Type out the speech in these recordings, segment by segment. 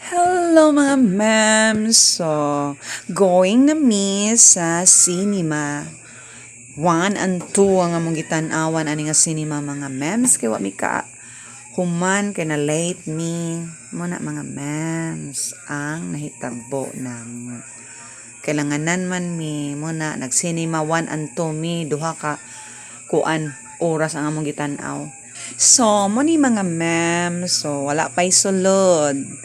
Hello mga ma'am! So, going na mi sa cinema. 1 and 2 ang among gitan-awan ani nga cinema mga ma'ams. Kaya wa mi ka human kay na late mi. Muna mga ma'ams ang nahitabo namo. Kailanganan man mi muna nag-cinema 1 and 2 mi duha ka kuan oras ang among gitan-aw. So, mo ni mga ma'am, so wala pa'y sulod.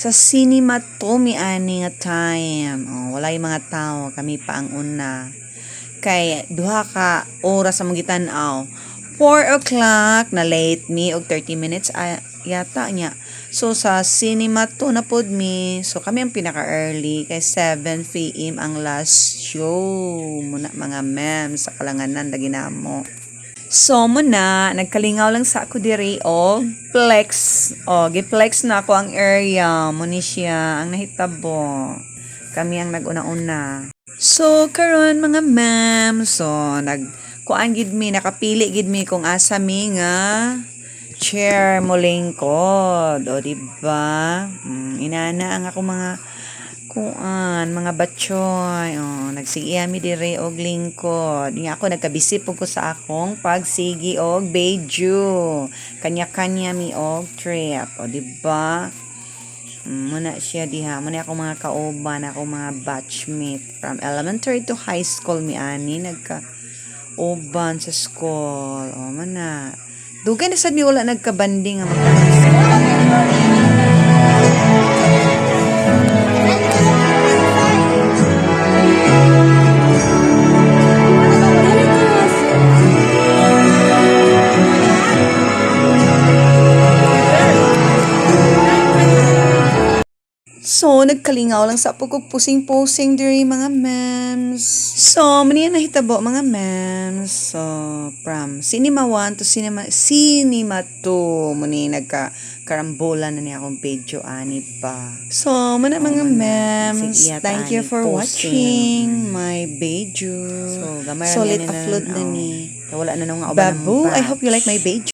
Sa cinema to mi ani nga time. Oh, walay mga tao, kami pa ang una. Kay duha ka oras sa mong gitan-aw. 4 o'clock na late mi og 30 minutes yata niya. So sa cinema to na pod mi. So kami ang pinaka early kay 7 PM ang last show. Muna mga ma'am sa kalanganan lagi namo. So mo na, nagkalingaw lang sa ako diri og flex. O, giplex na ako ang area. Mo ni siya ang nahitabo. Kami ang nag-una-una. So, karon mga ma'am. So, kuan gid mi, nakapili gid mi kung asa mi nga chair mo lingkod. O, diba? Inana ang ako mga batchoy. Oh, nagsigiya mi dire og lingkod. Nga ako nagkabisi po ko sa akong pagsigi og beju. Kanya-kanya mi og trip. O, diba? Muna siya diha. Muna ako mga kauban, ako mga batchmate. From elementary to high school mi ani. Nagka-uban sa school. O, muna. Dugay na sad mi wala nagkabanding ang So, nagkalingaw lang sa pagpusing-pusing diri mga ma'ams. So, mani na hitabo mga ma'ams. So, from cinema 1 to cinema 2, muni nagka-karambola na niya akong video ani pa. So, mga ma'ams, thank you for watching my video. So, gamay solid upload na ni. Wala na nung nga Babu, I hope you like my video.